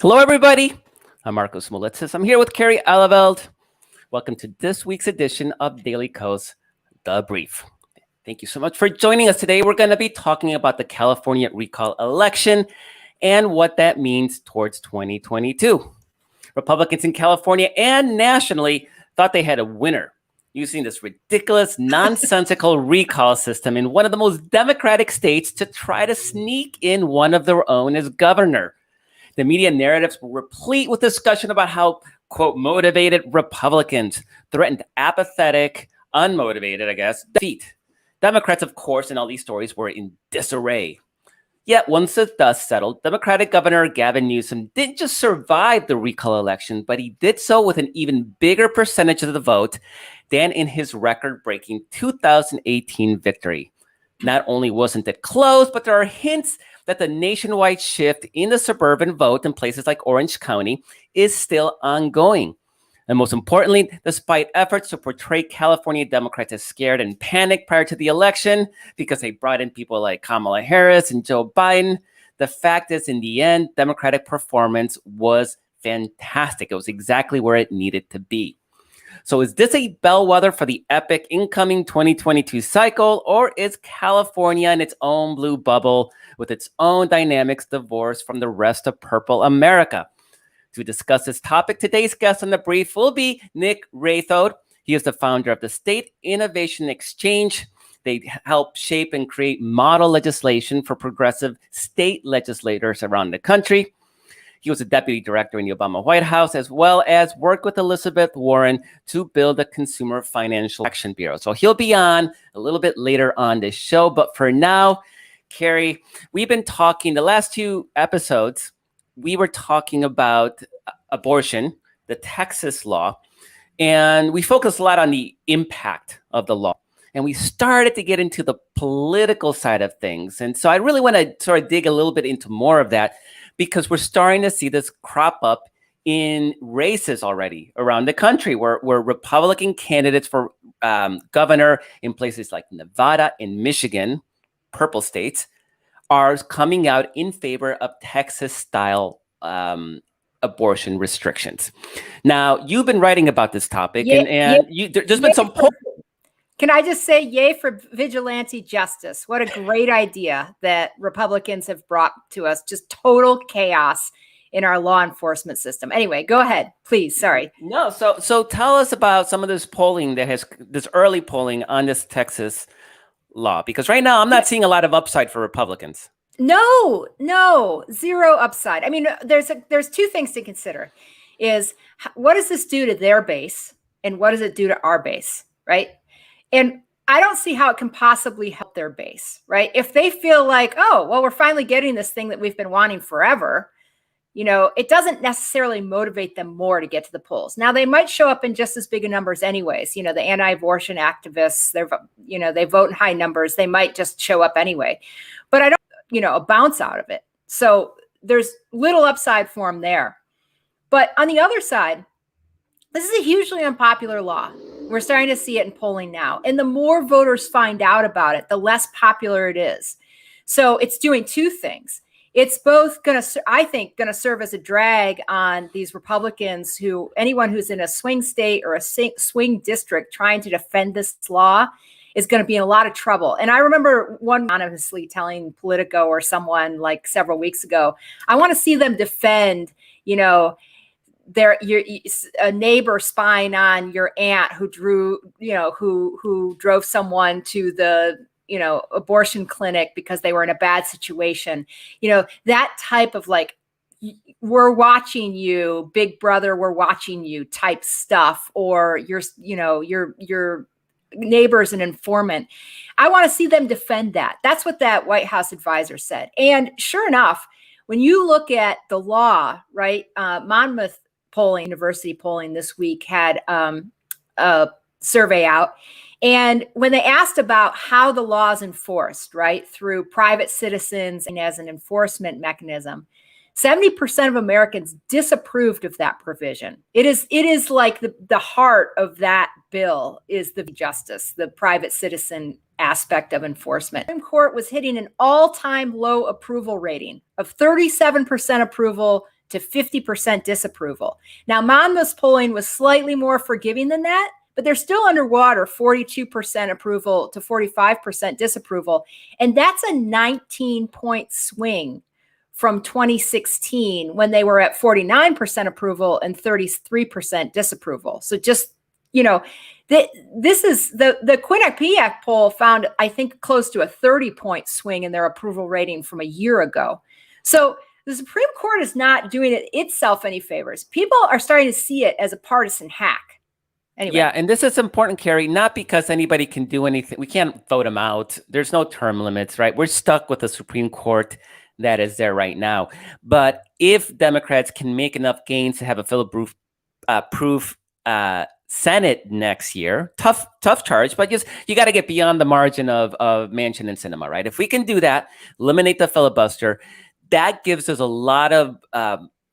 Hello, everybody. I'm Marcos Molitzis. I'm here with Carrie Aleveld. Welcome to this week's edition of Daily Kos, The Brief. Thank you so much for joining us today. We're going to be talking about the California recall election and what that means towards 2022. Republicans in California and nationally thought they had a winner using this ridiculous, nonsensical recall system in one of the most democratic states to try to sneak in one of their own as governor. The media narratives were replete with discussion about how, quote, motivated Republicans threatened apathetic, unmotivated, defeat. Democrats, of course, in all these stories were in disarray. Yet, once the dust settled, Democratic Governor Gavin Newsom didn't just survive the recall election, but he did so with an even bigger percentage of the vote than in his record-breaking 2018 victory. Not only wasn't it close, but there are hints that the nationwide shift in the suburban vote in places like Orange County is still ongoing. And most importantly, despite efforts to portray California Democrats as scared and panicked prior to the election because they brought in people like Kamala Harris and Joe Biden, the fact is, in the end, Democratic performance was fantastic. It was exactly where it needed to be. So is this a bellwether for the epic incoming 2022 cycle, or is California in its own blue bubble with its own dynamics divorced from the rest of purple America? To discuss this topic, today's guest on the brief will be Nick Rathod. He is the founder of the State Innovation Exchange. They help shape and create model legislation for progressive state legislators around the country. He was a deputy director in the Obama White House, as well as worked with Elizabeth Warren to build a Consumer Financial Action Bureau. So he'll be on a little bit later on this show. But for now, Carrie, we've been talking the last two episodes. We were talking about abortion, the Texas law, and we focused a lot on the impact of the law. And we started to get into the political side of things. And so I really want to sort of dig a little bit into more of that, because we're starting to see this crop up in races already around the country where Republican candidates for governor in places like Nevada and Michigan, purple states, are coming out in favor of Texas-style abortion restrictions. Now, you've been writing about this topic, there's been some polls. Can I just say yay for vigilante justice? What a great idea that Republicans have brought to us. Just total chaos in our law enforcement system. Anyway, go ahead, please. Sorry. No, so tell us about some of this polling this early polling on this Texas law, because right now I'm not seeing a lot of upside for Republicans. No, zero upside. I mean, there's two things to consider. Is what does this do to their base, and what does it do to our base, right? And I don't see how it can possibly help their base, right? If they feel like, oh, well, we're finally getting this thing that we've been wanting forever, it doesn't necessarily motivate them more to get to the polls. Now, they might show up in just as big a numbers anyways. The anti-abortion activists, they vote in high numbers. They might just show up anyway. But I don't, a bounce out of it. So there's little upside for them there. But on the other side, this is a hugely unpopular law. We're starting to see it in polling now. And the more voters find out about it, the less popular it is. So it's doing two things. It's both going to serve as a drag on these Republicans anyone who's in a swing state or a swing district trying to defend this law is going to be in a lot of trouble. And I remember one anonymously telling Politico or someone like several weeks ago, I want to see them defend, a neighbor spying on your aunt who drove someone to the abortion clinic because they were in a bad situation. That type of like, we're watching you, big brother, we're watching you type stuff, or your neighbor's an informant. I want to see them defend that. That's what that White House advisor said. And sure enough, when you look at the law, right, Monmouth University polling this week had a survey out. And when they asked about how the law is enforced, right, through private citizens and as an enforcement mechanism, 70% of Americans disapproved of that provision. It is like the heart of that bill is the justice, the private citizen aspect of enforcement. The Supreme Court was hitting an all-time low approval rating of 37% approval to 50% disapproval. Now, Monmouth's polling was slightly more forgiving than that, but they're still underwater, 42% approval to 45% disapproval. And that's a 19-point swing from 2016 when they were at 49% approval and 33% disapproval. So just, this is the Quinnipiac poll found, I think, close to a 30-point swing in their approval rating from a year ago. So the Supreme Court is not doing it itself any favors. People are starting to see it as a partisan hack. Anyway. Yeah, and this is important, Carrie, not because anybody can do anything. We can't vote them out. There's no term limits, right? We're stuck with the Supreme Court that is there right now. But if Democrats can make enough gains to have a Philip proof Senate next year, tough charge, but just you got to get beyond the margin of Manchin and Sinema, right? If we can do that, eliminate the filibuster, that gives us a lot of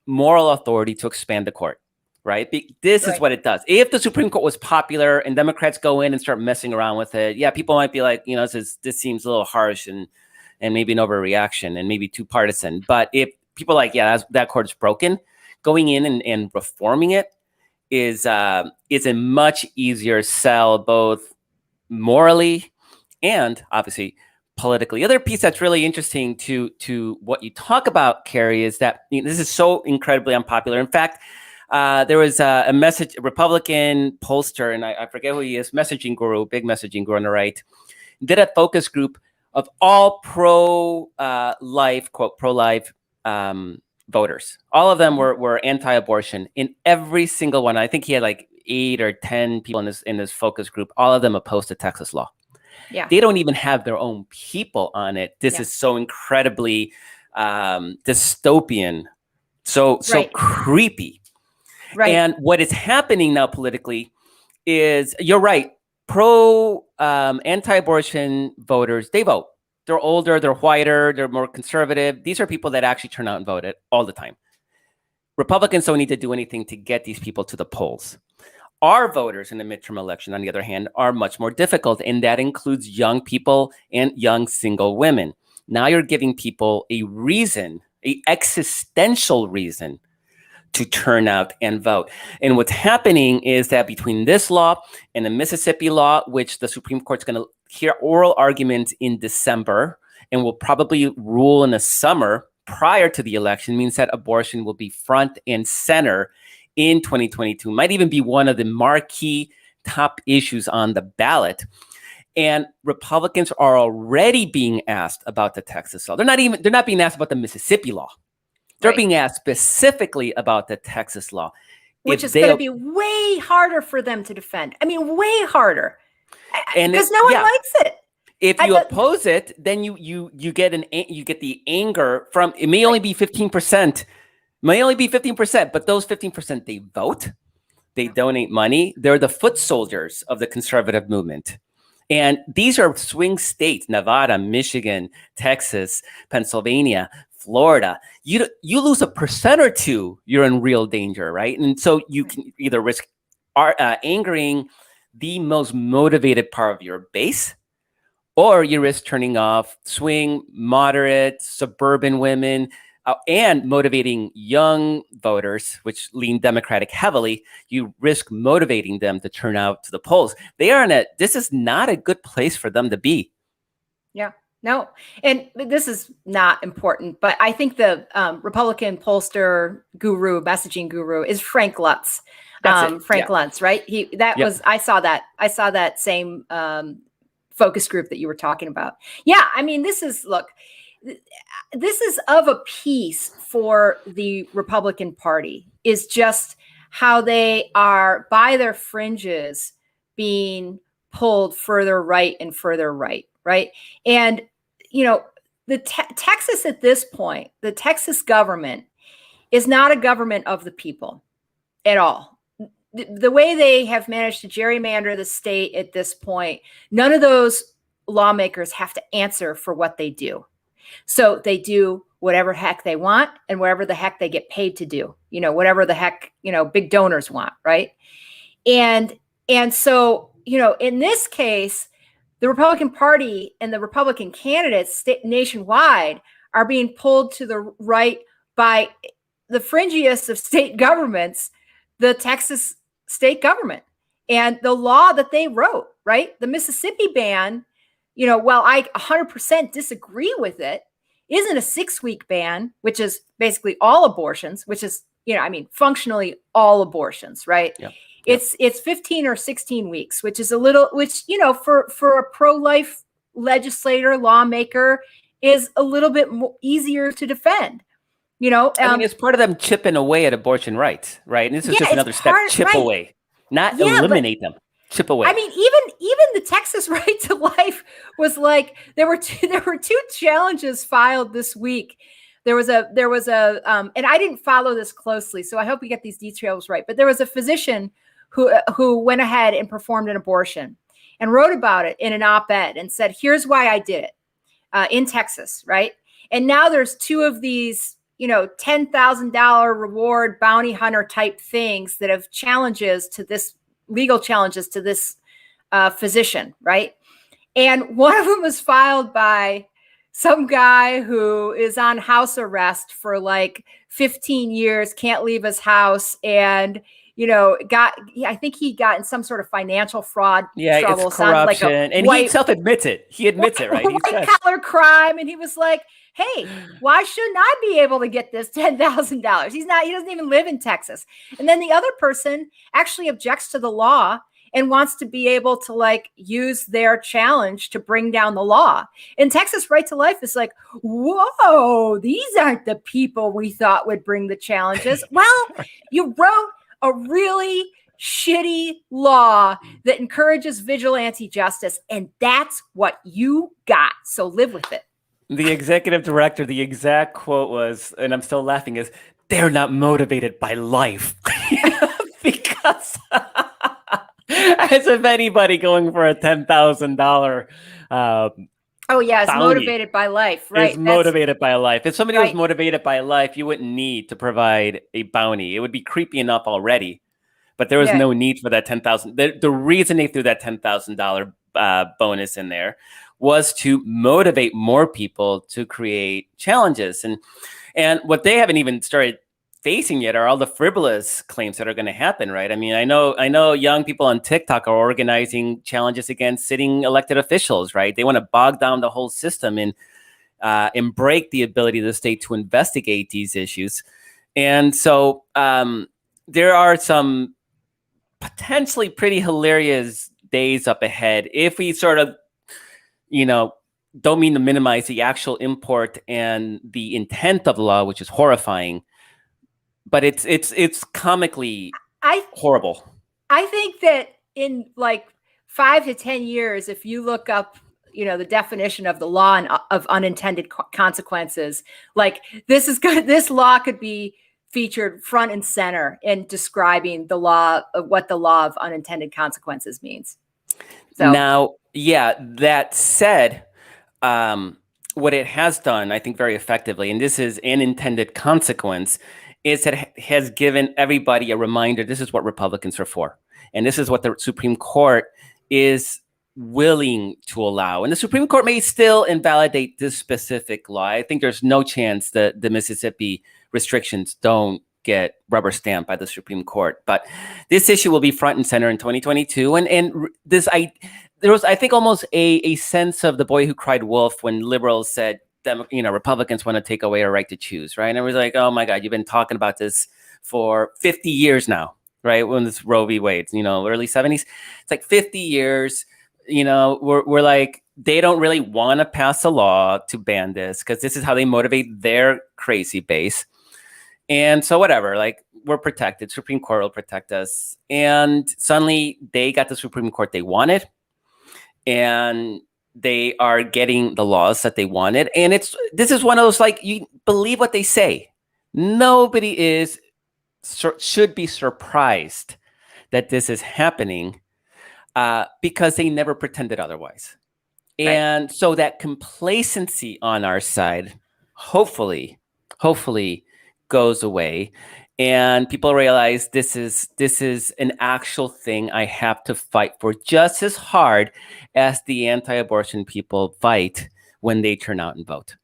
moral authority to expand the court. Right? This is what it does. If the Supreme Court was popular and Democrats go in and start messing around with it, yeah, people might be like, this seems a little harsh and maybe an overreaction and maybe too partisan. But if people are like, yeah, that court is broken, going in and reforming it is a much easier sell, both morally and obviously politically. The other piece that's really interesting to what you talk about, Carrie, is that this is so incredibly unpopular. In fact, there was a Republican pollster, and I forget who he is, big messaging guru on the right, did a focus group of all pro-life, quote, pro-life voters. All of them were anti-abortion. In every single one, I think he had like 8 or 10 people in this focus group, all of them opposed to Texas law. Yeah. They don't even have their own people on it. This is so incredibly dystopian, so creepy. Right. And what is happening now politically is, you're right, anti-abortion voters, they vote. They're older, they're whiter, they're more conservative. These are people that actually turn out and vote all the time. Republicans don't need to do anything to get these people to the polls. Our voters in the midterm election, on the other hand, are much more difficult, and that includes young people and young single women. Now you're giving people a reason, an existential reason to turn out and vote. And what's happening is that between this law and the Mississippi law, which the Supreme Court's going to hear oral arguments in December and will probably rule in the summer prior to the election, means that abortion will be front and center in 2022, might even be one of the marquee top issues on the ballot. And Republicans are already being asked about the Texas law. They're not being asked about the Mississippi law. They're being asked specifically about the Texas law, which is going to be way harder for them to defend. I mean, way harder, because no one likes it. If you oppose it, then you get the anger from. It may only be 15%. May only be 15%, but those 15%, they vote, they donate money. They're the foot soldiers of the conservative movement. And these are swing states: Nevada, Michigan, Texas, Pennsylvania, Florida. You lose 1% or 2%, you're in real danger, right? And so you can either risk angering the most motivated part of your base, or you risk turning off swing, moderate, suburban women, and motivating young voters, which lean Democratic heavily. You risk motivating them to turn out to the polls. This is not a good place for them to be. Yeah. No, and this is not important, but I think the Republican pollster guru, messaging guru, is Frank Lutz. Lutz, right? I saw that same focus group that you were talking about. Yeah, I mean, this is of a piece for the Republican Party, is just how they are, by their fringes, being pulled further right and further right. Right. And, Texas at this point, the Texas government is not a government of the people at all. The way they have managed to gerrymander the state at this point, none of those lawmakers have to answer for what they do. So they do whatever heck they want and whatever the heck they get paid to do, whatever the heck, big donors want. Right. And so, in this case, the Republican Party and the Republican candidates nationwide are being pulled to the right by the fringiest of state governments, the Texas state government, and the law that they wrote, right? The Mississippi ban, while I 100% disagree with it, isn't a 6-week ban, which is basically all abortions, which is, functionally all abortions, right? Yep. It's 15 or 16 weeks, which is a little, for a pro-life legislator, lawmaker, is a little bit easier to defend. It's part of them chipping away at abortion rights, right? And this is just another step, chip away, not eliminate them, chip away. Even the Texas Right to Life was like, there were two challenges filed this week. There was a, and I didn't follow this closely, so I hope we get these details right. But there was a physician who went ahead and performed an abortion and wrote about it in an op-ed and said, here's why I did it in Texas, right? And now there's two of these, $10,000 reward bounty hunter type things that have legal challenges to this physician, right? And one of them was filed by some guy who is on house arrest for like 15 years, can't leave his house, and I think he got in some sort of financial fraud trouble. It's corruption, and he self-admits it. He admits it, right? White collar crime, and he was like, "Hey, why shouldn't I be able to get this $10,000?" He doesn't even live in Texas. And then the other person actually objects to the law and wants to be able to use their challenge to bring down the law. And Texas Right to Life is like, whoa, these aren't the people we thought would bring the challenges. Well, you wrote a really shitty law that encourages vigilante justice, and that's what you got. So live with it. The executive director, the exact quote was, and I'm still laughing, is, "They're not motivated by life." Because as if anybody going for a $10,000 it's motivated by life, right? It's motivated by life. If somebody was motivated by life, you wouldn't need to provide a bounty. It would be creepy enough already, but there was no need for that $10,000. The reason they threw that $10,000 bonus in there was to motivate more people to create challenges. And what they haven't even started facing yet are all the frivolous claims that are going to happen, right? I know young people on TikTok are organizing challenges against sitting elected officials, right? They want to bog down the whole system and break the ability of the state to investigate these issues. And so there are some potentially pretty hilarious days up ahead if we sort of, don't mean to minimize the actual import and the intent of the law, which is horrifying, but it's comically horrible. I think that in 5 to 10 years, if you look up, the definition of the law and of unintended consequences, this law could be featured front and center in describing the law of what the law of unintended consequences means. So now, that said, what it has done, I think very effectively, and this is an intended consequence, is that it has given everybody a reminder, this is what Republicans are for. And this is what the Supreme Court is willing to allow. And the Supreme Court may still invalidate this specific law. I think there's no chance that the Mississippi restrictions don't get rubber stamped by the Supreme Court. But this issue will be front and center in 2022. And there was, I think, almost a sense of the boy who cried wolf when liberals said, Republicans want to take away our right to choose, right? And it was like, oh my God, you've been talking about this for 50 years now, right? When this Roe v. Wade, early 70s, it's like 50 years, we're like, they don't really want to pass a law to ban this because this is how they motivate their crazy base. And so whatever, we're protected. Supreme Court will protect us. And suddenly they got the Supreme Court they wanted. And they are getting the laws that they wanted. And this is one of those, you believe what they say. Nobody should be surprised that this is happening because they never pretended otherwise. Right. And so that complacency on our side, hopefully goes away. And people realize this is an actual thing I have to fight for just as hard as the anti-abortion people fight when they turn out and vote.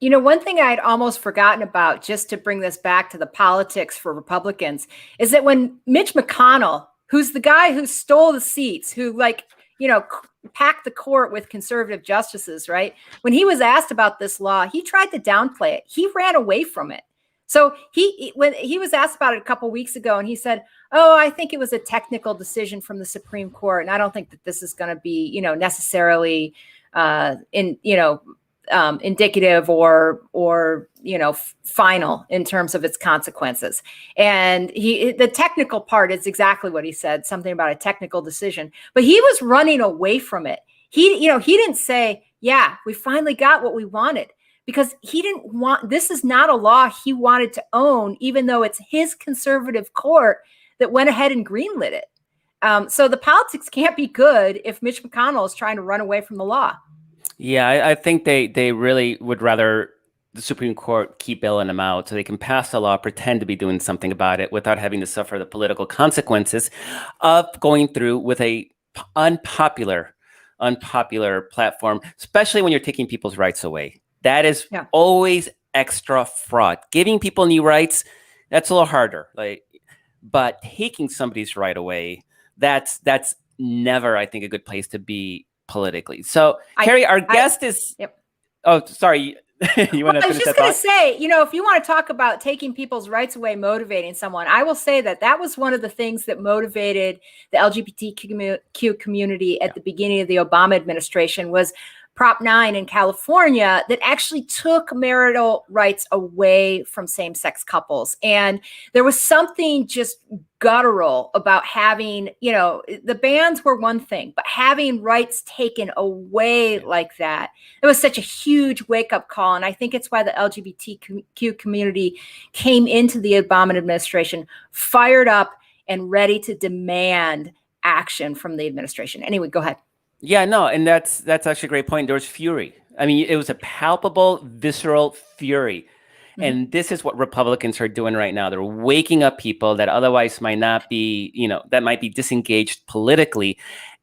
One thing I'd almost forgotten about, just to bring this back to the politics for Republicans, is that when Mitch McConnell, who's the guy who stole the seats, who packed the court with conservative justices, right? When he was asked about this law, he tried to downplay it. He ran away from it. So when he was asked about it a couple of weeks ago, and he said, "Oh, I think it was a technical decision from the Supreme Court, and I don't think that this is going to be, necessarily indicative or final in terms of its consequences." And the technical part is exactly what he said, something about a technical decision, but he was running away from it. He didn't say, "Yeah, we finally got what we wanted," because this is not a law he wanted to own, even though it's his conservative court that went ahead and greenlit it. So the politics can't be good if Mitch McConnell is trying to run away from the law. Yeah, I think they really would rather the Supreme Court keep bailing them out so they can pass a law, pretend to be doing something about it without having to suffer the political consequences of going through with a unpopular platform, especially when you're taking people's rights away. That is always extra fraud. Giving people new rights, that's a little harder. But taking somebody's right away, that's never, I think, a good place to be politically. So, Carrie, our guest is. Yep. Oh, sorry. You want to? I was just going to say, if you want to talk about taking people's rights away, motivating someone, I will say that was one of the things that motivated the LGBTQ community at the beginning of the Obama administration was Prop 9 in California that actually took marital rights away from same-sex couples. And there was something just guttural about having, the bans were one thing, but having rights taken away like that, it was such a huge wake-up call. And I think it's why the LGBTQ community came into the Obama administration fired up and ready to demand action from the administration. Anyway, go ahead. Yeah, no, and that's actually a great point. There was fury. I mean, it was a palpable, visceral fury. Mm-hmm. And this is what Republicans are doing right now. They're waking up people that otherwise might not be, that might be disengaged politically.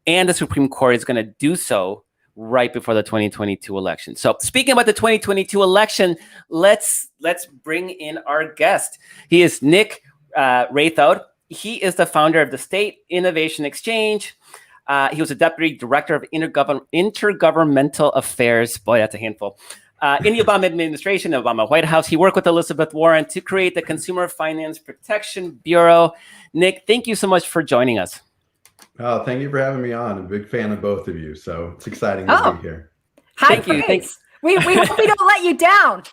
And the Supreme Court is going to do so right before the 2022 election. So speaking about the 2022 election, let's bring in our guest. He is Nick Rathod. He is the founder of the State Innovation Exchange. He was a deputy director of intergovernmental affairs. Boy, that's a handful. In the Obama administration, the Obama White House, he worked with Elizabeth Warren to create the Consumer Finance Protection Bureau. Nick, thank you so much for joining us. Oh, thank you for having me on. I'm a big fan of both of you, so it's exciting to be here. Thank you. Thanks. We hope we don't let you down.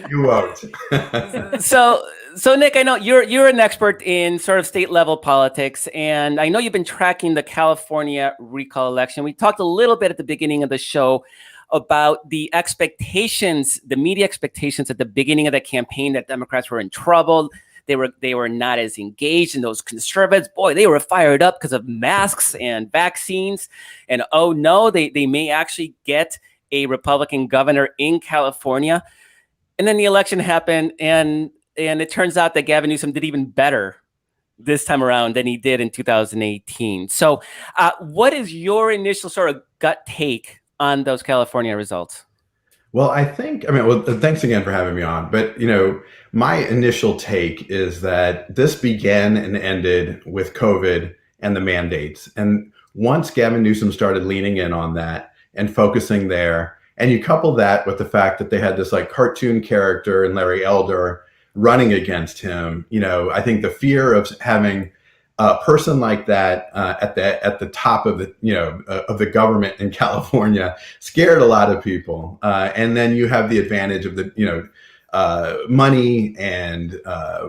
You won't. So Nick, I know you're an expert in sort of state level politics, and I know you've been tracking the California recall election. We talked a little bit at the beginning of the show about the expectations, the media expectations at the beginning of the campaign that Democrats were in trouble. They were not as engaged, and those conservatives, boy, they were fired up because of masks and vaccines. And oh no, they may actually get a Republican governor in California. And then the election happened, and it turns out that Gavin Newsom did even better this time around than he did in 2018. So what is your initial sort of gut take on those California results? Well, thanks again for having me on. But, my initial take is that this began and ended with COVID and the mandates. And once Gavin Newsom started leaning in on that and focusing there, and you couple that with the fact that they had this cartoon character in Larry Elder running against him, I think the fear of having a person like that at the top of the government in California scared a lot of people. And then you have the advantage of the money and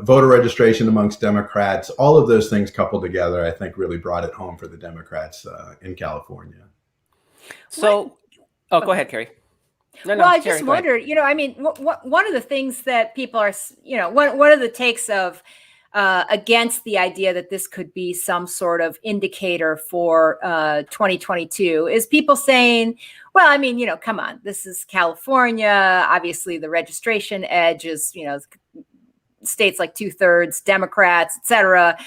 voter registration amongst Democrats. All of those things coupled together, I think, really brought it home for the Democrats in California. So, go ahead, Carrie. No, I just wondered, one of the things that people are, one of the takes of against the idea that this could be some sort of indicator for 2022 is people saying, well, come on, this is California. Obviously, the registration edge is, states like 2/3 Democrats, et cetera.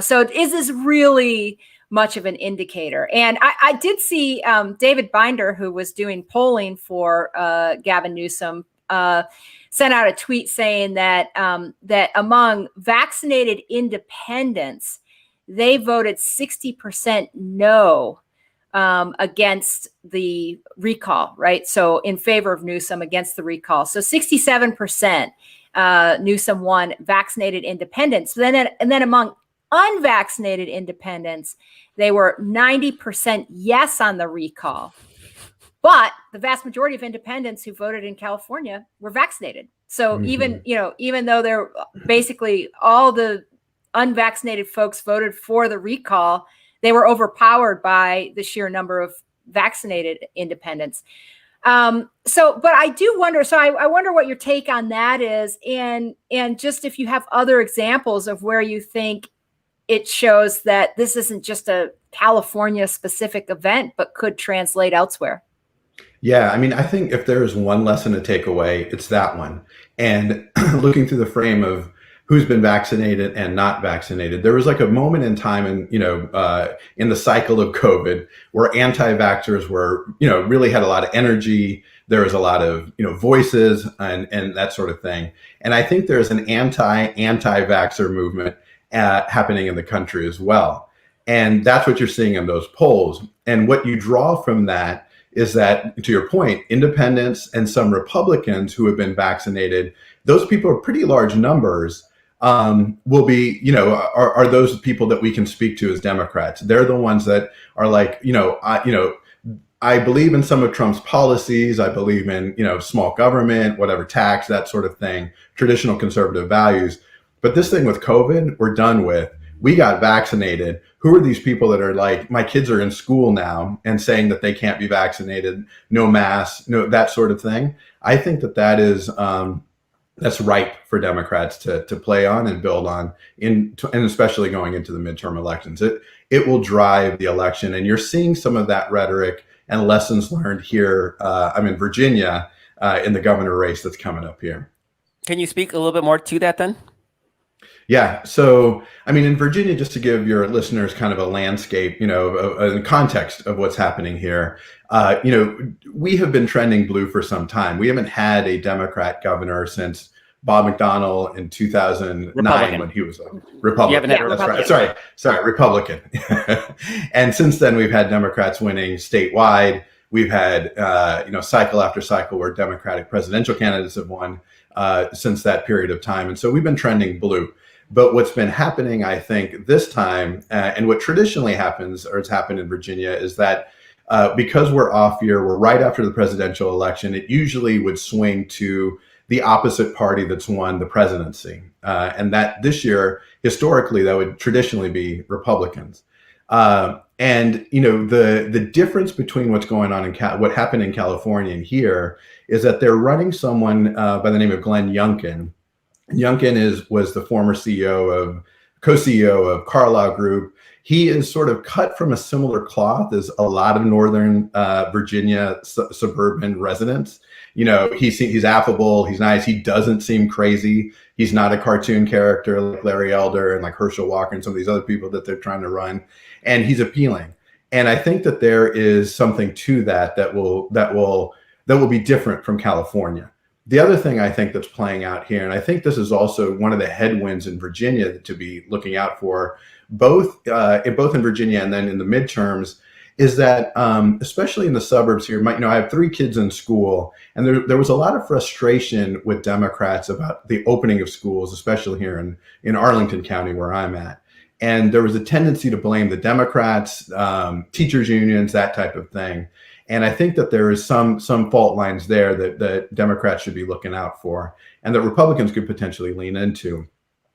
So is this really much of an indicator. And I did see David Binder, who was doing polling for Gavin Newsom, sent out a tweet saying that that among vaccinated independents, they voted 60% no against the recall, right? So in favor of Newsom, against the recall. So 67% Newsom won vaccinated independents. And then among unvaccinated independents, they were 90% yes on the recall. But the vast majority of independents who voted in California were vaccinated. So even though they're basically all the unvaccinated folks voted for the recall, they were overpowered by the sheer number of vaccinated independents. But I do wonder, so I wonder what your take on that is, and just if you have other examples of where you think it shows that this isn't just a California specific event, but could translate elsewhere. Yeah, I mean, I think if there's one lesson to take away, it's that one. And looking through the frame of who's been vaccinated and not vaccinated, there was like a moment in time in the cycle of COVID where anti-vaxxers were, really had a lot of energy. There was a lot of, voices and that sort of thing. And I think there's an anti-vaxxer movement happening in the country as well. And that's what you're seeing in those polls. And what you draw from that is that, to your point, independents and some Republicans who have been vaccinated, those people are pretty large numbers, will be, are those people that we can speak to as Democrats. They're the ones that are like, I believe in some of Trump's policies. I believe in, small government, whatever, tax, that sort of thing, traditional conservative values. But this thing with COVID, we're done with. We got vaccinated. Who are these people that are like, my kids are in school now and saying that they can't be vaccinated, no masks, no, that sort of thing? I think that is, that's ripe for Democrats to play on and build on, and especially going into the midterm elections. It will drive the election. And you're seeing some of that rhetoric and lessons learned here. I'm in Virginia in the governor race that's coming up here. Can you speak a little bit more to that then? Yeah. So, I mean, in Virginia, just to give your listeners kind of a landscape, a context of what's happening here, we have been trending blue for some time. We haven't had a Democrat governor since Bob McDonnell in 2009 Republican. when he was a Republican. You haven't had a That's right. Sorry, Republican. And since then, we've had Democrats winning statewide. We've had, cycle after cycle where Democratic presidential candidates have won since that period of time. And so we've been trending blue. But what's been happening, I think, this time, and what traditionally happens, or it's happened in Virginia, is that because we're off year, we're right after the presidential election, it usually would swing to the opposite party that's won the presidency. And that this year, historically, that would traditionally be Republicans. And the difference between what's going on in what happened in California and here is that they're running someone by the name of Glenn Youngkin. Youngkin was the former co-CEO of Carlyle Group. He is sort of cut from a similar cloth as a lot of Northern Virginia suburban residents. He's affable, he's nice, he doesn't seem crazy. He's not a cartoon character like Larry Elder and like Herschel Walker and some of these other people that they're trying to run. And he's appealing. And I think that there is something to that will be different from California. The other thing I think that's playing out here, and I think this is also one of the headwinds in Virginia to be looking out for, both in Virginia and then in the midterms, is that especially in the suburbs here, I have 3 kids in school, and there was a lot of frustration with Democrats about the opening of schools, especially here in Arlington County where I'm at. And there was a tendency to blame the Democrats, teachers unions, that type of thing. And I think that there is some fault lines there that Democrats should be looking out for and that Republicans could potentially lean into.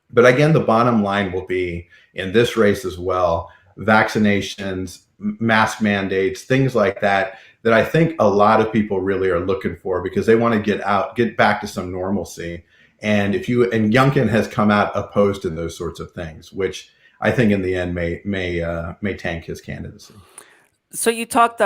But again, the bottom line will be in this race as well, vaccinations, mask mandates, things like that I think a lot of people really are looking for because they want to get back to some normalcy. And Youngkin has come out opposed to those sorts of things, which I think in the end may tank his candidacy. So you talked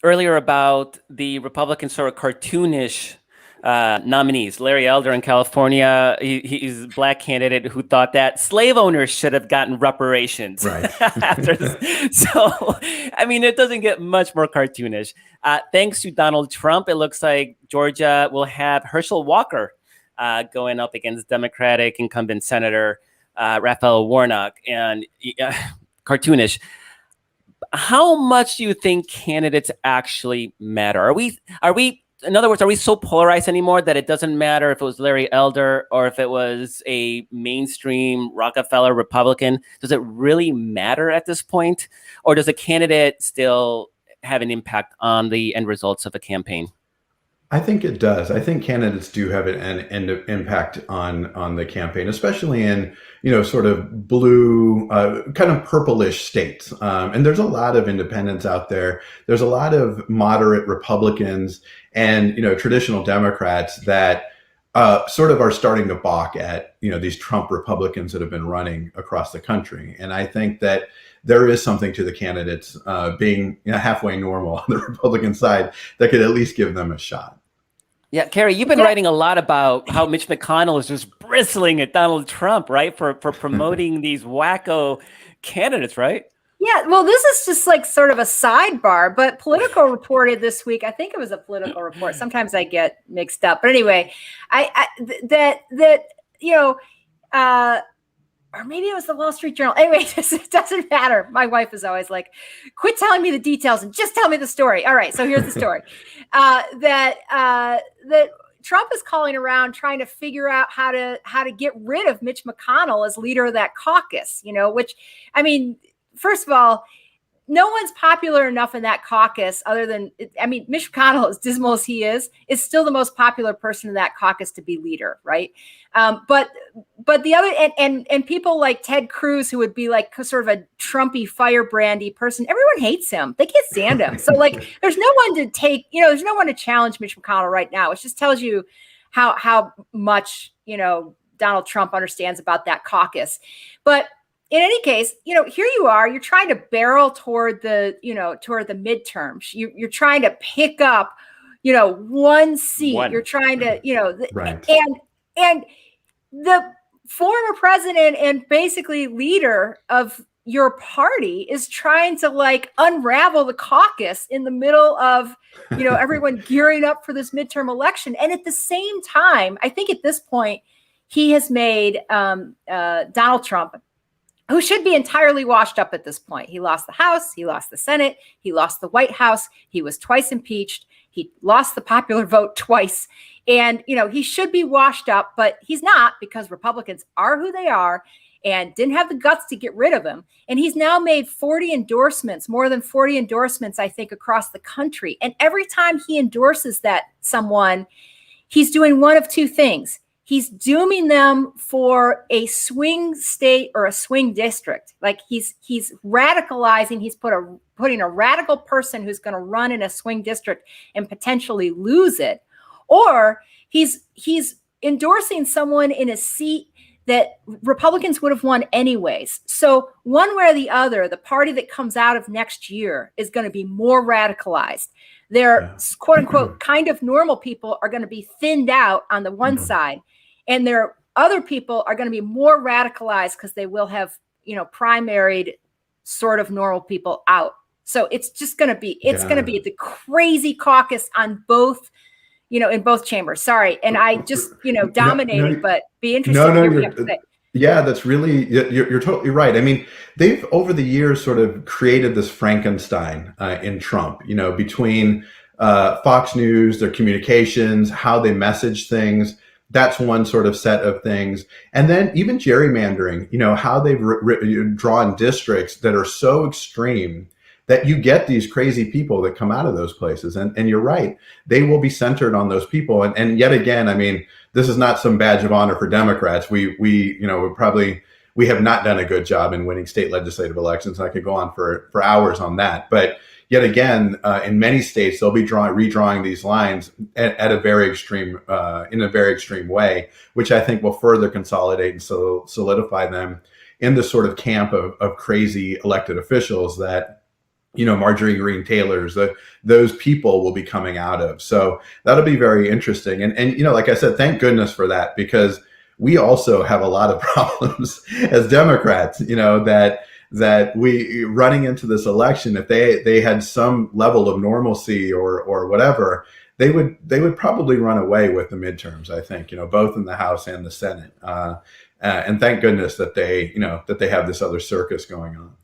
earlier about the Republican sort of cartoonish nominees. Larry Elder in California, he's a black candidate who thought that slave owners should have gotten reparations. Right. After this. So, I mean, it doesn't get much more cartoonish. Thanks to Donald Trump, it looks like Georgia will have Herschel Walker going up against Democratic incumbent Senator Raphael Warnock. And cartoonish. How much do you think candidates actually matter? Are we, in other words, are we so polarized anymore that it doesn't matter if it was Larry Elder or if it was a mainstream Rockefeller Republican? Does it really matter at this point? Or does a candidate still have an impact on the end results of a campaign? I think it does. I think candidates do have an impact on the campaign, especially in, sort of blue, kind of purplish states. And there's a lot of independents out there. There's a lot of moderate Republicans and, traditional Democrats that sort of are starting to balk at, these Trump Republicans that have been running across the country. And I think that there is something to the candidates being halfway normal on the Republican side that could at least give them a shot. Yeah, Carrie, you've been writing a lot about how Mitch McConnell is just bristling at Donald Trump, right, for promoting these wacko candidates, right? Yeah, well, this is just like sort of a sidebar, but Politico reported this week. I think it was a Politico report. Sometimes I get mixed up, but anyway, or maybe it was the Wall Street Journal. Anyway, it doesn't matter. My wife is always like, quit telling me the details and just tell me the story. All right, so here's the story. That Trump is calling around trying to figure out how to get rid of Mitch McConnell as leader of that caucus, which, I mean, first of all, no one's popular enough in that caucus other than, Mitch McConnell, as dismal as he is still the most popular person in that caucus to be leader, right? But the other, and people like Ted Cruz, who would be like sort of a Trumpy firebrandy person, everyone hates him. They can't stand him. So like, there's no one to take, there's no one to challenge Mitch McConnell right now, which just tells you how much, Donald Trump understands about that caucus. But in any case, here you are, you're trying to barrel toward the midterms. You're trying to pick up, one seat. You're trying to, right. And the former president and basically leader of your party is trying to like unravel the caucus in the middle of, everyone gearing up for this midterm election. And at the same time, I think at this point, he has made Donald Trump, who should be entirely washed up at this point. He lost the House, he lost the Senate, he lost the White House, he was twice impeached, he lost the popular vote twice. And, he should be washed up, but he's not, because Republicans are who they are and didn't have the guts to get rid of him. And he's now made 40 endorsements, more than 40 endorsements, I think, across the country. And every time he endorses someone, he's doing one of two things. He's dooming them for a swing state or a swing district. Like he's radicalizing. He's putting a radical person who's going to run in a swing district and potentially lose it, or he's endorsing someone in a seat that Republicans would have won anyways. So one way or the other, the party that comes out of next year is going to be more radicalized. Their quote unquote kind of normal people are going to be thinned out on the one side, and their other people are going to be more radicalized because they will have, primaried sort of normal people out. So it's just going to be, going to be the crazy caucus on both, in both chambers. Sorry. And I just, dominated, but be interested to hear what you have to say. Yeah, that's really, you're totally right. I mean, they've over the years sort of created this Frankenstein in Trump, between Fox News, their communications, how they message things. That's one sort of set of things. And then even gerrymandering, how they've drawn districts that are so extreme that you get these crazy people that come out of those places. And you're right, they will be centered on those people. And yet again, I mean, this is not some badge of honor for Democrats. We have not done a good job in winning state legislative elections. I could go on for hours on that. But yet again, in many states, they'll be redrawing these lines at a very extreme, in a very extreme way, which I think will further consolidate and solidify them in the sort of camp of crazy elected officials that Marjorie Greene Taylors, those people will be coming out of. So that'll be very interesting. And like I said, thank goodness for that, because we also have a lot of problems as Democrats, that we running into this election, if they had some level of normalcy or whatever, they would probably run away with the midterms, I think, both in the House and the Senate. And thank goodness that they have this other circus going on.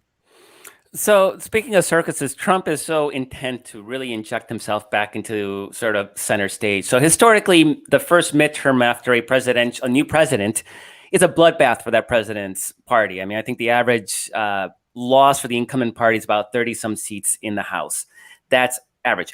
So speaking of circuses, Trump is so intent to really inject himself back into sort of center stage. So historically, the first midterm after a new president is a bloodbath for that president's party. I mean, I think the average loss for the incumbent party is about 30 some seats in the House. That's average.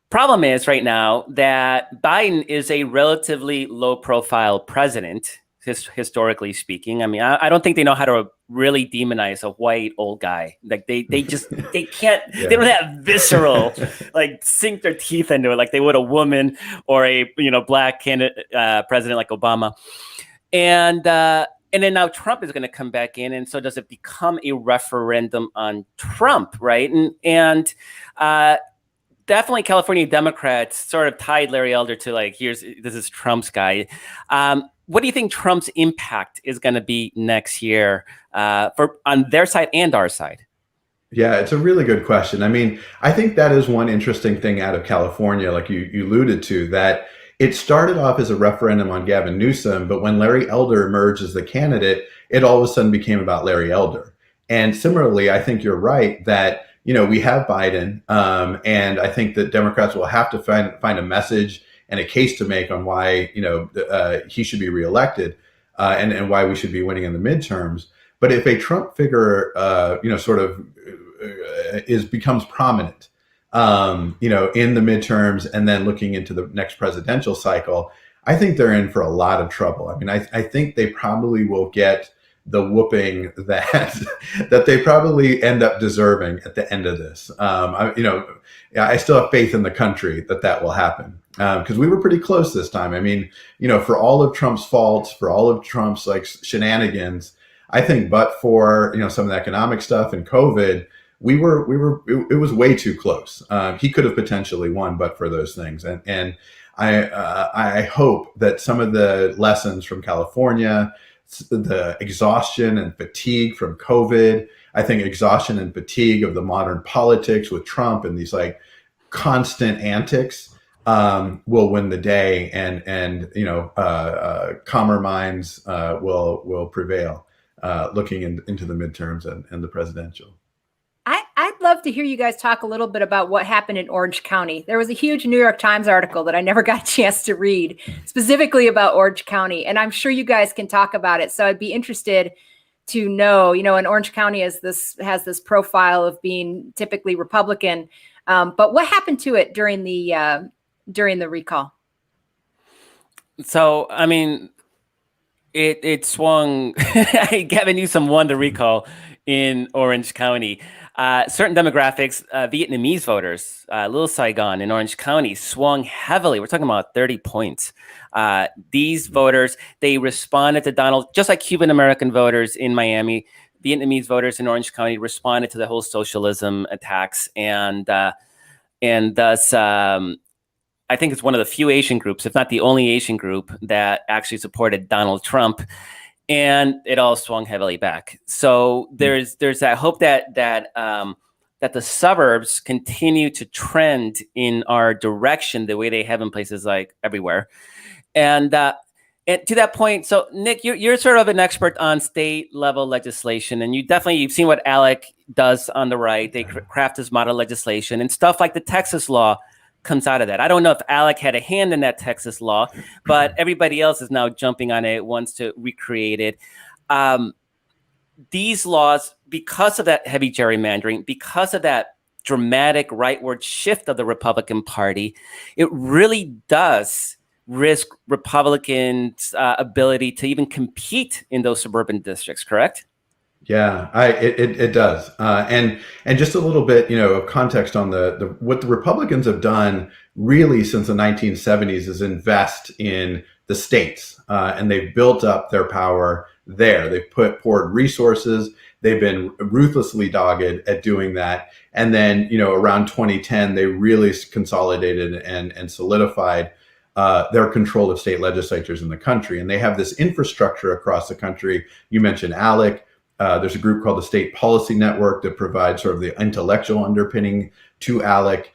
Problem is right now that Biden is a relatively low profile president, historically speaking. I mean, I don't think they know how to really demonize a white old guy. Like they can't, yeah. They don't have visceral, like sink their teeth into it like they would a woman or a, black candidate, president like Obama. And then now Trump is going to come back in. And so does it become a referendum on Trump, right? And definitely California Democrats sort of tied Larry Elder to like, this is Trump's guy. What do you think Trump's impact is going to be next year on their side and our side? Yeah, it's a really good question. I mean, I think that is one interesting thing out of California, like you alluded to, that it started off as a referendum on Gavin Newsom, but when Larry Elder emerged as the candidate, it all of a sudden became about Larry Elder. And similarly, I think you're right that, we have Biden, and I think that Democrats will have to find a message and a case to make on why, he should be reelected, and why we should be winning in the midterms. But if a Trump figure, becomes prominent, in the midterms and then looking into the next presidential cycle, I think they're in for a lot of trouble. I mean, I think they probably will get the whooping that they probably end up deserving at the end of this. I still have faith in the country that will happen, because we were pretty close this time. I mean, for all of Trump's faults, for all of Trump's like shenanigans, I think, but for some of the economic stuff and COVID, it was way too close. He could have potentially won, but for those things, and I hope that some of the lessons from California, the exhaustion and fatigue from COVID, I think exhaustion and fatigue of the modern politics with Trump and these like constant antics will win the day, and calmer minds will prevail looking into the midterms and the presidential. I'd love to hear you guys talk a little bit about what happened in Orange County. There was a huge New York Times article that I never got a chance to read specifically about Orange County, and I'm sure you guys can talk about it. So I'd be interested to know, and Orange County has this profile of being typically Republican, but what happened to it during the recall? So, I mean, it swung. Gavin Newsom won the recall in Orange County. Certain demographics, Vietnamese voters, Little Saigon in Orange County swung heavily. We're talking about 30 points. These voters, they responded to Donald, just like Cuban American voters in Miami. Vietnamese voters in Orange County responded to the whole socialism attacks, and thus, I think it's one of the few Asian groups, if not the only Asian group, that actually supported Donald Trump. And it all swung heavily back. So there's that hope that the suburbs continue to trend in our direction the way they have in places like everywhere. And to that point, so Nick, you're sort of an expert on state level legislation, and you've seen what ALEC does on the right. They craft this model legislation, and stuff like the Texas law comes out of that. I don't know if ALEC had a hand in that Texas law, but everybody else is now jumping on it, wants to recreate it. These laws, because of that heavy gerrymandering, because of that dramatic rightward shift of the Republican Party, it really does risk Republicans' ability to even compete in those suburban districts, correct? Yeah, it does. And just a little bit, of context on the what the Republicans have done really since the 1970s is invest in the states, and they've built up their power there. They've poured resources. they've been ruthlessly dogged at doing that. And then, around 2010, they really consolidated and solidified their control of state legislatures in the country. And they have this infrastructure across the country. You mentioned ALEC. There's a group called the State Policy Network that provides sort of the intellectual underpinning to ALEC.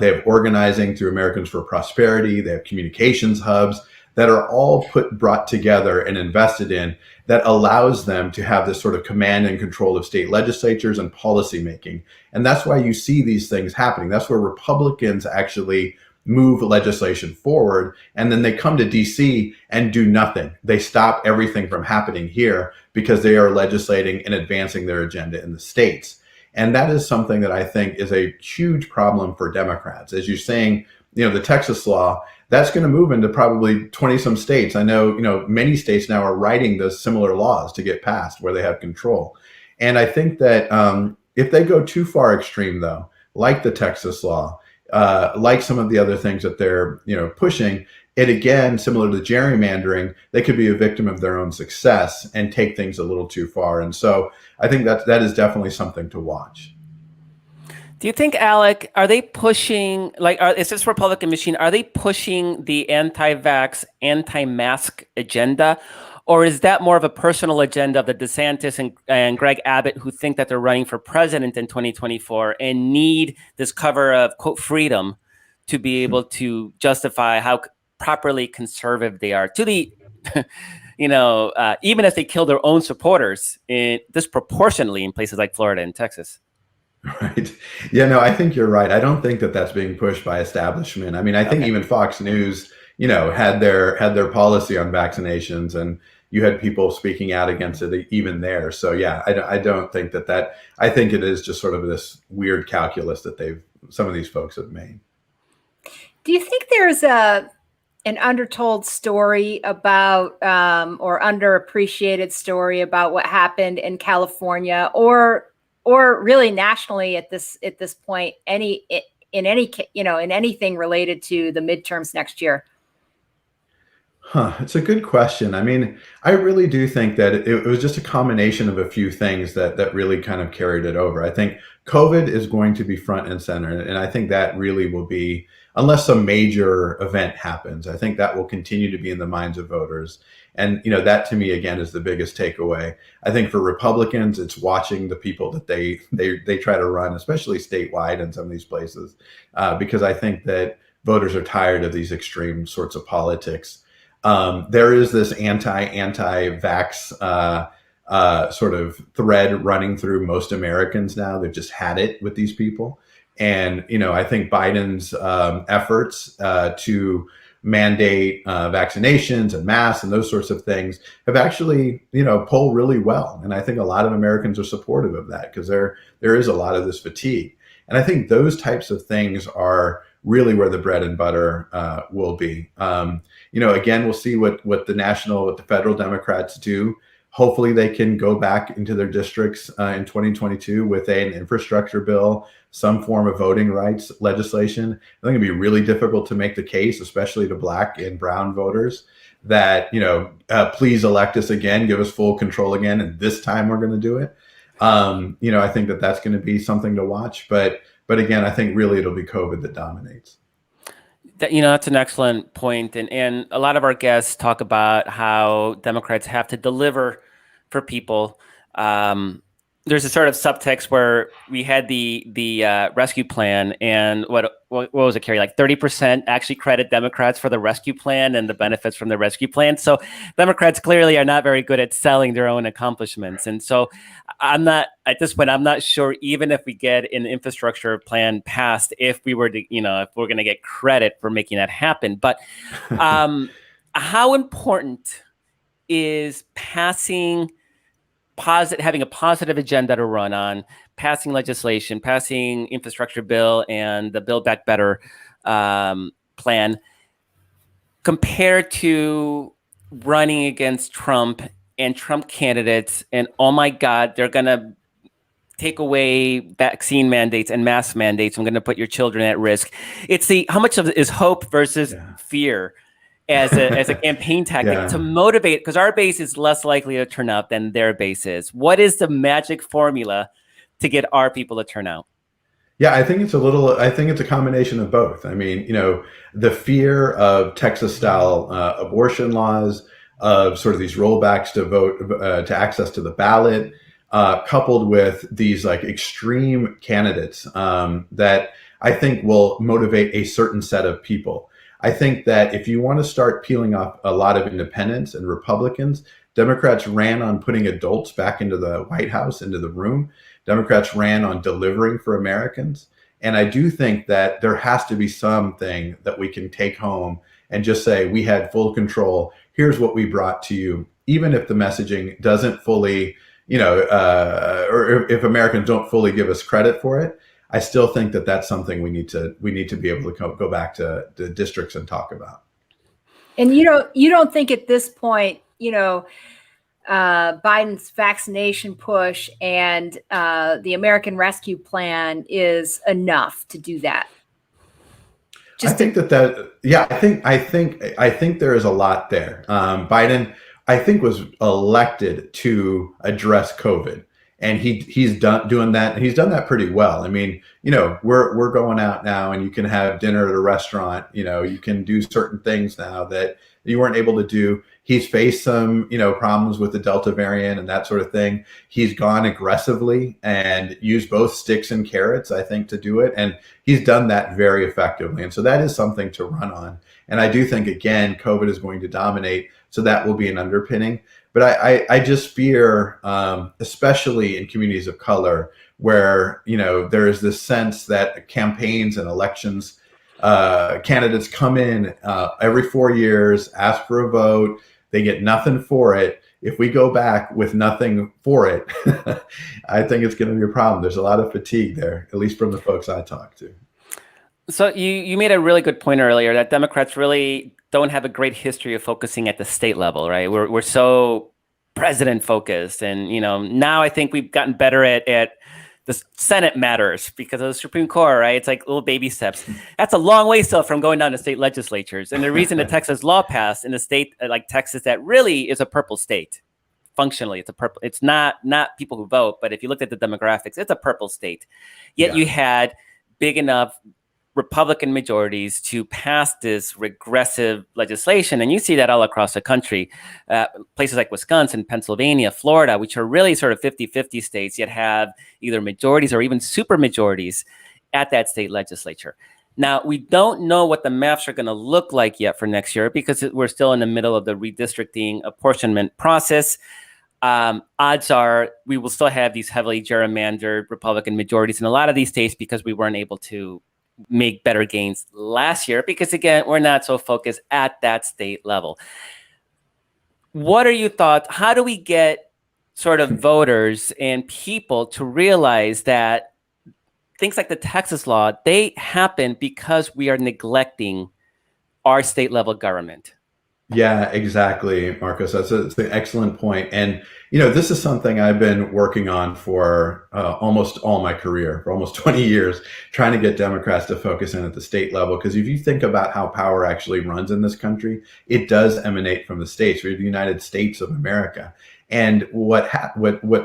They have organizing through Americans for Prosperity. They have communications hubs that are all brought together and invested in, that allows them to have this sort of command and control of state legislatures and policymaking. And that's why you see these things happening. That's where Republicans actually move legislation forward, and then they come to DC and do nothing. They stop everything from happening here because they are legislating and advancing their agenda in the states. And that is something that I think is a huge problem for Democrats. As you're saying, the Texas law, that's going to move into probably 20 some states. I know, many states now are writing those similar laws to get passed where they have control. And I think that if they go too far extreme, though, like the Texas law, like some of the other things that they're, pushing, it again, similar to gerrymandering, they could be a victim of their own success and take things a little too far. And so I think that is definitely something to watch. Do you think, ALEC, are they pushing, is this Republican machine, are they pushing the anti-vax, anti-mask agenda? Or is that more of a personal agenda of the DeSantis and Greg Abbott, who think that they're running for president in 2024 and need this cover of, quote, freedom to be able to justify how properly conservative they are to the, even as they kill their own supporters disproportionately in places like Florida and Texas? Right. Yeah, no, I think you're right. I don't think that that's being pushed by establishment. I mean, I think even Fox News, had their policy on vaccinations, and you had people speaking out against it even there. So yeah, I don't think that I think it is just sort of this weird calculus that some of these folks have made. Do you think there's an undertold story about or underappreciated story about what happened in California or really nationally at this point, in anything related to the midterms next year? It's a good question. I mean, I really do think that it was just a combination of a few things that really kind of carried it over. I think COVID is going to be front and center, and I think that really will be, unless some major event happens, I think that will continue to be in the minds of voters. And, that to me, again, is the biggest takeaway. I think for Republicans, it's watching the people that they try to run, especially statewide in some of these places, because I think that voters are tired of these extreme sorts of politics. There is this anti-vax sort of thread running through most Americans now. They've just had it with these people. And, I think Biden's efforts to mandate vaccinations and masks and those sorts of things have actually, polled really well. And I think a lot of Americans are supportive of that because there is a lot of this fatigue. And I think those types of things are really where the bread and butter will be. Again, we'll see what the federal Democrats do. Hopefully they can go back into their districts in 2022 with an infrastructure bill, some form of voting rights legislation. I think it'd be really difficult to make the case, especially to Black and brown voters, that, please elect us again, give us full control again, and this time we're going to do it. I think that's going to be something to watch. But again, I think really it'll be COVID that dominates. That's an excellent point. And a lot of our guests talk about how Democrats have to deliver for people. There's a sort of subtext where we had the rescue plan, and what was it, Carrie? Like 30% actually credit Democrats for the rescue plan and the benefits from the rescue plan. So Democrats clearly are not very good at selling their own accomplishments. And so at this point, I'm not sure, even if we get an infrastructure plan passed, if we were to, if we're going to get credit for making that happen. But how important is having a positive agenda to run on, passing legislation, passing infrastructure bill and the Build Back Better plan, compared to running against Trump and Trump candidates? And oh my God, they're going to take away vaccine mandates and mask mandates. I'm going to put your children at risk. It's how much of it is hope versus fear. as a campaign tactic to motivate, because our base is less likely to turn out than their base is. What is the magic formula to get our people to turn out? Yeah, I think it's a combination of both. I mean, the fear of Texas-style abortion laws, of sort of these rollbacks to vote, to access to the ballot, coupled with these like extreme candidates that I think will motivate a certain set of people. I think that if you want to start peeling off a lot of independents and Republicans, Democrats ran on putting adults back into the White House, into the room. Democrats ran on delivering for Americans. And I do think that there has to be something that we can take home and just say, we had full control. Here's what we brought to you. Even if the messaging doesn't fully, or if Americans don't fully give us credit for it, I still think that that's something we need to be able to go back to the districts and talk about. And you don't think at this point, Biden's vaccination push and the American Rescue Plan is enough to do that? I think there is a lot there. Biden, I think, was elected to address COVID, and he's doing that, and he's done that pretty well. I mean, we're going out now, and you can have dinner at a restaurant. You can do certain things now that you weren't able to do. He's faced some, problems with the Delta variant and that sort of thing. He's gone aggressively and used both sticks and carrots, I think, to do it. And he's done that very effectively. And so that is something to run on. And I do think, again, COVID is going to dominate. So that will be an underpinning. But I just fear, especially in communities of color, where, there is this sense that campaigns and elections, candidates come in every 4 years, ask for a vote. They get nothing for it. If we go back with nothing for it, I think it's going to be a problem. There's a lot of fatigue there, at least from the folks I talk to. So you made a really good point earlier that Democrats really don't have a great history of focusing at the state level, right? We're so president focused, and now I think we've gotten better at the Senate matters because of the Supreme Court, right? It's like little baby steps. That's a long way still from going down to state legislatures. And the reason the Texas law passed in a state like Texas that really is a purple state, functionally, it's a purple. It's not people who vote, but if you looked at the demographics, it's a purple state. Yet you had big enough Republican majorities to pass this regressive legislation. And you see that all across the country, places like Wisconsin, Pennsylvania, Florida, which are really sort of 50-50 states, yet have either majorities or even super majorities at that state legislature. Now, we don't know what the maps are going to look like yet for next year because we're still in the middle of the redistricting apportionment process. Odds are we will still have these heavily gerrymandered Republican majorities in a lot of these states because we weren't able to make better gains last year because, again, we're not so focused at that state level. What are your thoughts? How do we get sort of voters and people to realize that things like the Texas law, they happen because we are neglecting our state level government? Yeah, exactly, Marcos. That's an excellent point. And, this is something I've been working on for almost all my career, for almost 20 years, trying to get Democrats to focus in at the state level. Because if you think about how power actually runs in this country, it does emanate from the states. We're the United States of America. And what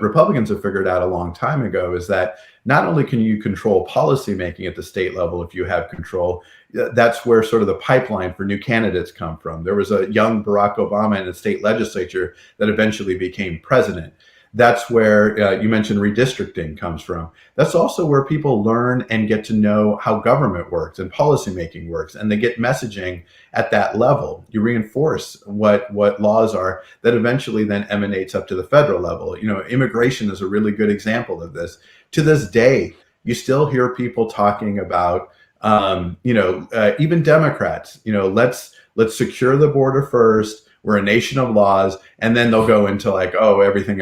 Republicans have figured out a long time ago is that not only can you control policymaking at the state level if you have control, that's where sort of the pipeline for new candidates come from. There was a young Barack Obama in the state legislature that eventually became president. That's where you mentioned redistricting comes from. That's also where people learn and get to know how government works and policymaking works, and they get messaging at that level. You reinforce what laws are that eventually then emanates up to the federal level. Immigration is a really good example of this. To this day, you still hear people talking about, even Democrats, let's secure the border first. We're a nation of laws. And then they'll go into like, oh, everything.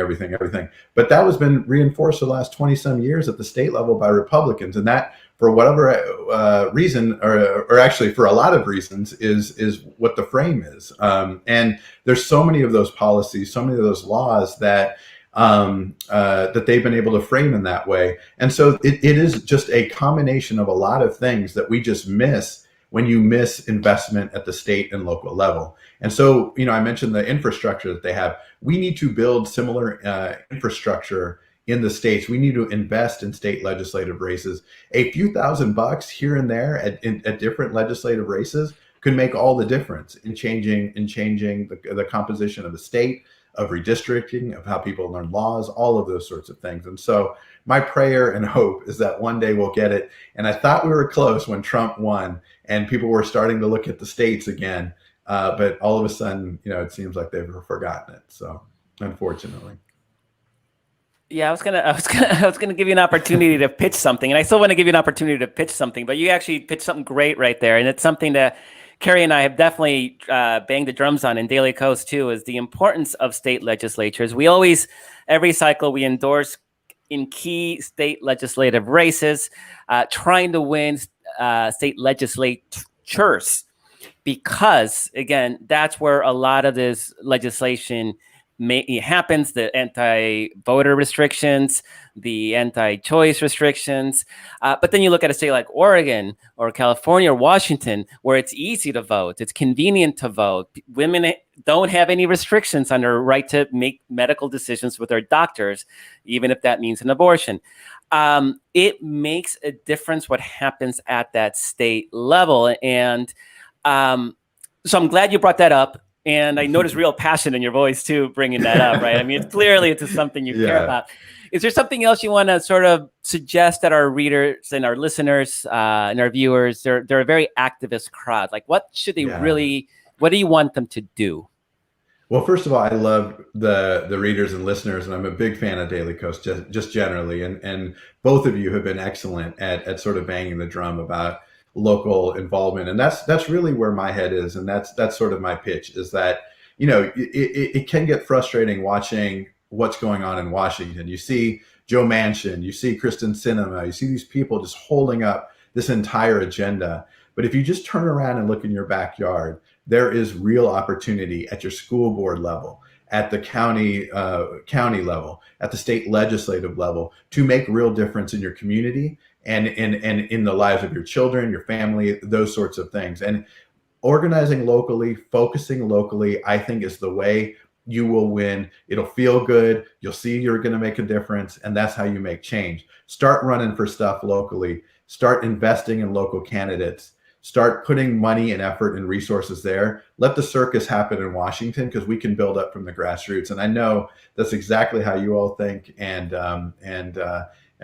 But that has been reinforced for the last 20 some years at the state level by Republicans. And that, for whatever reason, or actually for a lot of reasons, is what the frame is. And there's so many of those policies, so many of those laws that they've been able to frame in that way. And so it is just a combination of a lot of things that we just miss when you miss investment at the state and local level. And so, I mentioned the infrastructure that they have. We need to build similar infrastructure in the states. We need to invest in state legislative races. A few $1,000s here and there at different legislative races could make all the difference in changing the composition of the state, of redistricting, of how people learn laws, all of those sorts of things. And so my prayer and hope is that one day we'll get it. And I thought we were close when Trump won and people were starting to look at the states again. But all of a sudden, it seems like they've forgotten it. So unfortunately. Yeah, I was gonna give you an opportunity to pitch something, and I still want to give you an opportunity to pitch something, but you actually pitched something great right there, and it's something that Carrie and I have definitely banged the drums on in Daily Kos too, is the importance of state legislatures. We always, every cycle, we endorse in key state legislative races, trying to win state legislatures, because again, that's where a lot of this legislation happens, the anti-voter restrictions, the anti-choice restrictions. But then you look at a state like Oregon or California or Washington, where it's easy to vote. It's convenient to vote. Women don't have any restrictions on their right to make medical decisions with their doctors, even if that means an abortion. It makes a difference what happens at that state level. And so I'm glad you brought that up. And I noticed real passion in your voice too, bringing that up, right? I mean, clearly it's something you care about. Is there something else you want to sort of suggest that our readers and our listeners and our viewers, they're a very activist crowd. Like, what should they what do you want them to do? Well, first of all, I love the readers and listeners, and I'm a big fan of Daily Kos just generally. And both of you have been excellent at sort of banging the drum about local involvement, and that's really where my head is, and that's sort of my pitch, is that it can get frustrating watching what's going on in Washington. You see Joe Manchin, you see Kristen Sinema, you see these people just holding up this entire agenda. But if you just turn around and look in your backyard, there is real opportunity at your school board level, at the county level, at the state legislative level, to make real difference in your community and in the lives of your children, your family, those sorts of things. And organizing locally, focusing locally, I think is the way you will win. It'll feel good. You'll see you're going to make a difference. And that's how you make change. Start running for stuff locally. Start investing in local candidates. Start putting money and effort and resources there. Let the circus happen in Washington, because we can build up from the grassroots. And I know that's exactly how you all think. And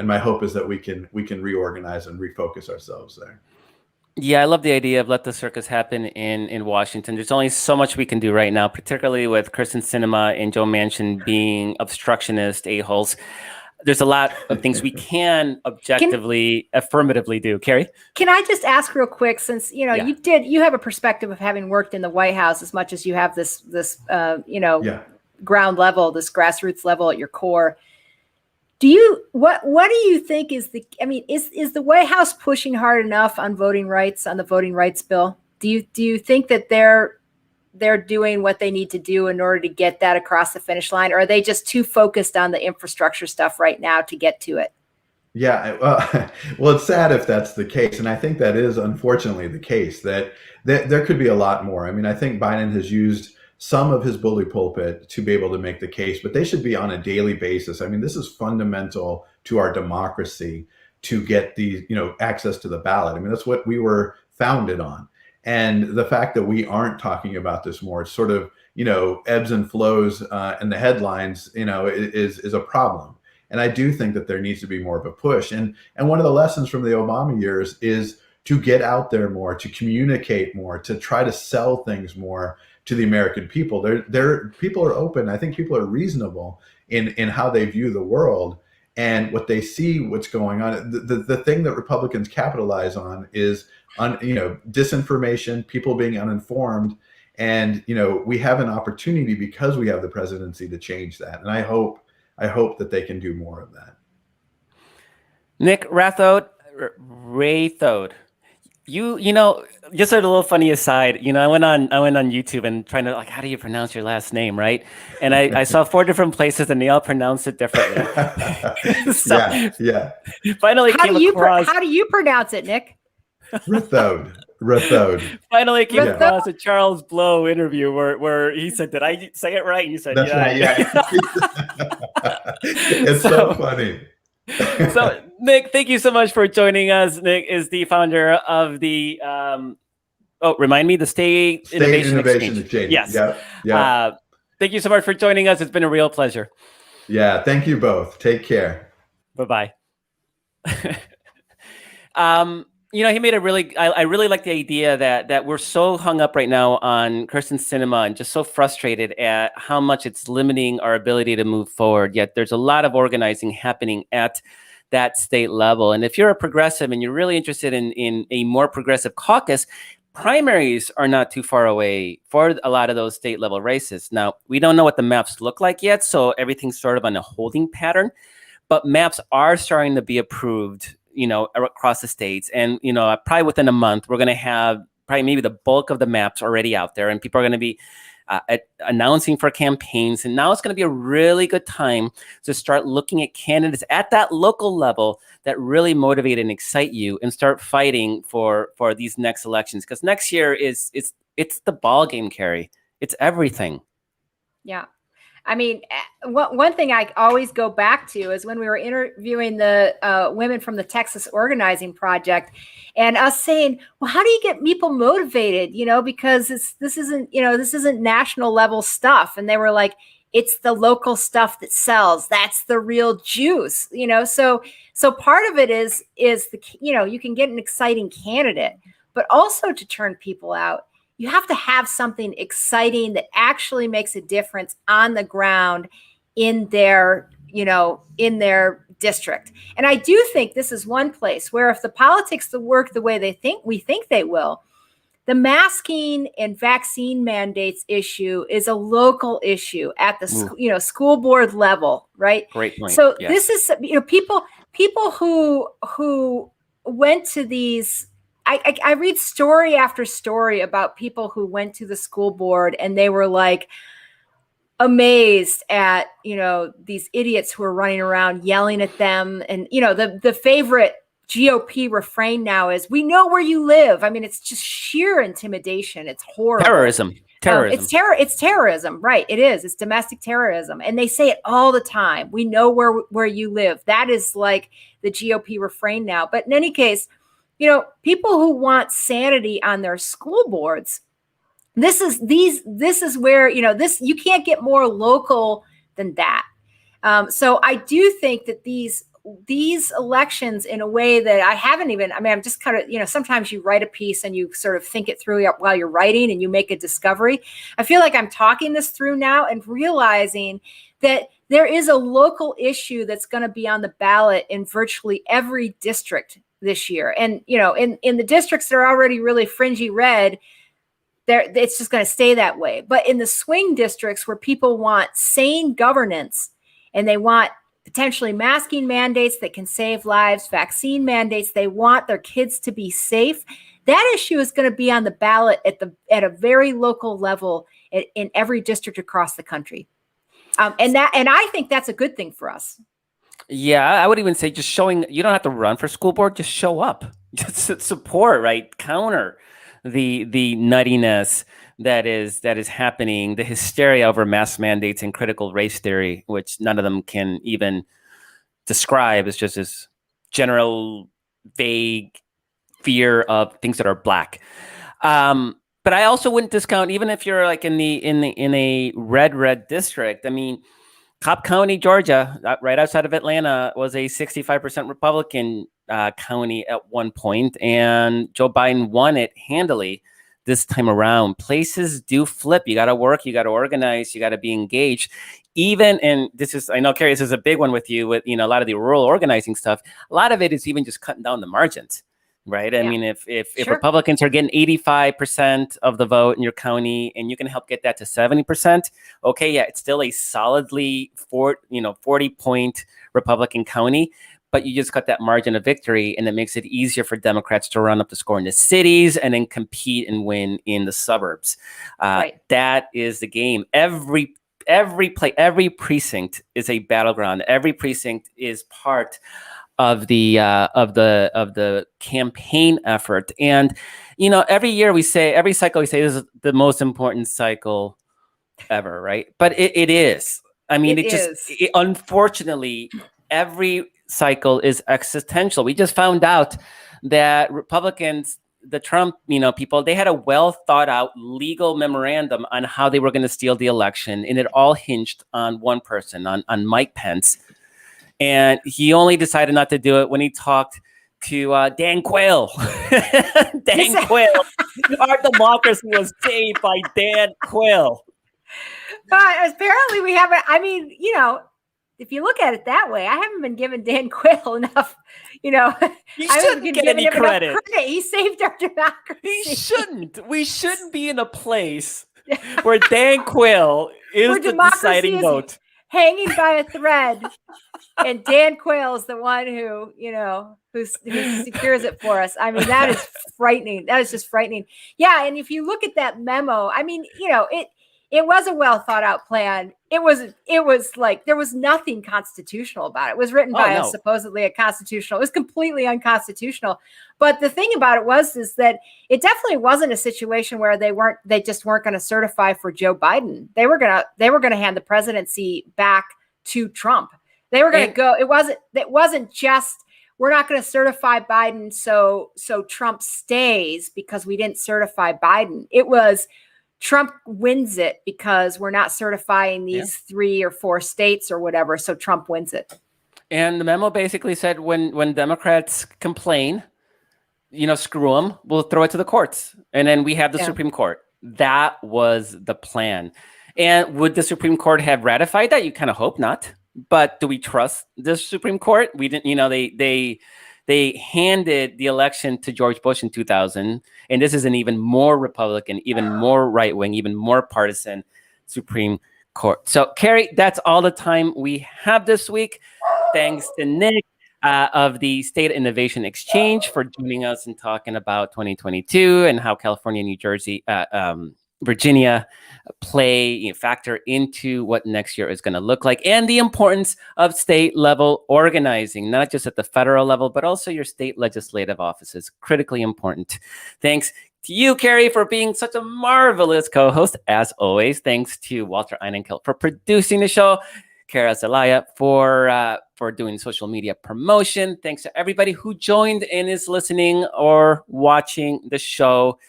my hope is that we can reorganize and refocus ourselves there. Yeah, I love the idea of let the circus happen in Washington. There's only so much we can do right now, particularly with Kristen Sinema and Joe Manchin being obstructionist a-holes. There's a lot of things we can objectively, affirmatively do. Carrie? Can I just ask real quick, since, you have a perspective of having worked in the White House as much as you have this ground level, this grassroots level at your core. What do you think is is the White House pushing hard enough on voting rights, on the voting rights bill? Do you think that they're doing what they need to do in order to get that across the finish line? Or are they just too focused on the infrastructure stuff right now to get to it? Yeah, well, it's sad if that's the case. And I think that is unfortunately the case, that there could be a lot more. I mean, I think Biden has used some of his bully pulpit to be able to make the case, but they should be on a daily basis. I mean, this is fundamental to our democracy to get the, access to the ballot. I mean, that's what we were founded on. And the fact that we aren't talking about this more, it's sort of, ebbs and flows in the headlines, is a problem. And I do think that there needs to be more of a push. And one of the lessons from the Obama years is to get out there more, to communicate more, to try to sell things more to the American people. People are open. I think people are reasonable in how they view the world and what they see, what's going on. The thing that Republicans capitalize on is disinformation, people being uninformed. And, we have an opportunity, because we have the presidency, to change that. And I hope that they can do more of that. Nick Rathod, just a little funny aside, I went on YouTube and trying to, how do you pronounce your last name, right? And I saw 4 different places and they all pronounce it differently. Yeah. Finally how do you pronounce it, Nick? Rathod. Rathod. Finally came Rathod. across a Charles Blow interview where he said, "Did I say it right?" And you said, That's "Yeah." right. Yeah. It's so funny. So Nick, thank you so much for joining us. Nick is the founder of the remind me, the State Innovation Exchange. Yes. Yeah. Thank you so much for joining us. It's been a real pleasure. Yeah. Thank you both. Take care. Bye-bye. He made I really like the idea that we're so hung up right now on Kirsten Sinema and just so frustrated at how much it's limiting our ability to move forward. Yet there's a lot of organizing happening at that state level. And if you're a progressive and you're really interested in a more progressive caucus, primaries are not too far away for a lot of those state level races. Now, we don't know what the maps look like yet, so everything's sort of on a holding pattern, but maps are starting to be approved, across the states. And, probably within a month, we're going to have probably maybe the bulk of the maps already out there, and people are going to be announcing for campaigns. And now it's going to be a really good time to start looking at candidates at that local level that really motivate and excite you, and start fighting for these next elections. Because next year it's the ball game, Carrie. It's everything. Yeah. I mean, one thing I always go back to is when we were interviewing the women from the Texas Organizing Project, and us saying, well, how do you get people motivated? Because this isn't national level stuff. And they were like, it's the local stuff that sells. That's the real juice. So part of it is you can get an exciting candidate, but also to turn people out, you have to have something exciting that actually makes a difference on the ground in their district. And I do think this is one place where if the politics work the way we think they will, the masking and vaccine mandates issue is a local issue at the school board level, right? Great point. So yes. This is people who went to these. I read story after story about people who went to the school board and they were like amazed at, these idiots who are running around yelling at them. And, the favorite GOP refrain now is, we know where you live. I mean, it's just sheer intimidation. It's horrible. Terrorism. It's terrorism. Right. It is. It's domestic terrorism. And they say it all the time. We know where you live. That is like the GOP refrain now. But in any case, people who want sanity on their school boards, this is where, you can't get more local than that. So I do think that these elections, in a way that I'm just kind of, sometimes you write a piece and you sort of think it through while you're writing and you make a discovery. I feel like I'm talking this through now and realizing that there is a local issue that's going to be on the ballot in virtually every district this year. And, in the districts that are already really fringy red, it's just going to stay that way. But in the swing districts where people want sane governance and they want potentially masking mandates that can save lives, vaccine mandates, they want their kids to be safe, that issue is going to be on the ballot at a very local level in every district across the country. And I think that's a good thing for us. Yeah, I would even say just showing, you don't have to run for school board, just show up, just support, right? Counter the nuttiness that is happening, the hysteria over mask mandates and critical race theory, which none of them can even describe. It's just this general vague fear of things that are black. But I also wouldn't discount, even if you're like in a red district. I mean, Cobb County, Georgia, right outside of Atlanta, was a 65% Republican county at one point, and Joe Biden won it handily this time around. Places do flip. You got to work, you got to organize, you got to be engaged. And I know, Carrie, this is a big one with you, with a lot of the rural organizing stuff. A lot of it is even just cutting down the margins. Right. I mean, if Sure. Republicans are getting 85% of the vote in your county and you can help get that to 70%, okay, yeah, it's still a solidly 40-point Republican county, but you just got that margin of victory, and it makes it easier for Democrats to run up the score in the cities and then compete and win in the suburbs. Right. That is the game. Every precinct is a battleground. Every precinct is part the campaign effort. And every cycle we say this is the most important cycle ever, right? But it is. I mean, unfortunately, every cycle is existential. We just found out that Republicans, the Trump, people, they had a well thought out legal memorandum on how they were going to steal the election, and it all hinged on one person, on Mike Pence. And he only decided not to do it when he talked to Dan Quayle. Dan Quayle. Our democracy was saved by Dan Quayle. But apparently we haven't, I mean, if you look at it that way, I haven't been given Dan Quayle enough, He shouldn't get any credit. He saved our democracy. He shouldn't. We shouldn't be in a place where Dan Quayle is the deciding vote. Hanging by a thread, and Dan Quayle is the one who secures it for us. I mean, that is frightening. That is just frightening. Yeah, and if you look at that memo, I mean, it was a well thought out plan. It was like there was nothing constitutional about it. It was written by supposedly a constitutional. It was completely unconstitutional. But the thing about it is that it definitely wasn't a situation where they just weren't going to certify for Joe Biden. They were going to hand the presidency back to Trump. They were going to go. It wasn't just we're not going to certify Biden so Trump stays because we didn't certify Biden. It was Trump wins it because we're not certifying these 3 or 4 states or whatever. So Trump wins it. And the memo basically said when Democrats complain, screw them, we'll throw it to the courts. And then we have the Supreme Court. That was the plan. And would the Supreme Court have ratified that? You kind of hope not. But do we trust the Supreme Court? We didn't, they handed the election to George Bush in 2000, and this is an even more Republican, even more right-wing, even more partisan Supreme Court. So, Carrie, that's all the time we have this week. Thanks to Nick of the State Innovation Exchange for joining us and talking about 2022 and how California, New Jersey, Virginia factor into what next year is going to look like, and the importance of state level organizing, not just at the federal level, but also your state legislative offices. Critically important. Thanks to you, Carrie, for being such a marvelous co-host, as always. Thanks to Walter Einenkilt for producing the show, Kara Zelaya for doing social media promotion. Thanks to everybody who joined and is listening or watching the show.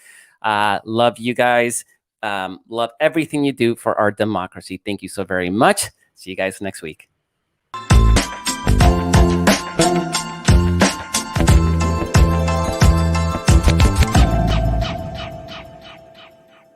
Love you guys. Love everything you do for our democracy. Thank you so very much. See you guys next week.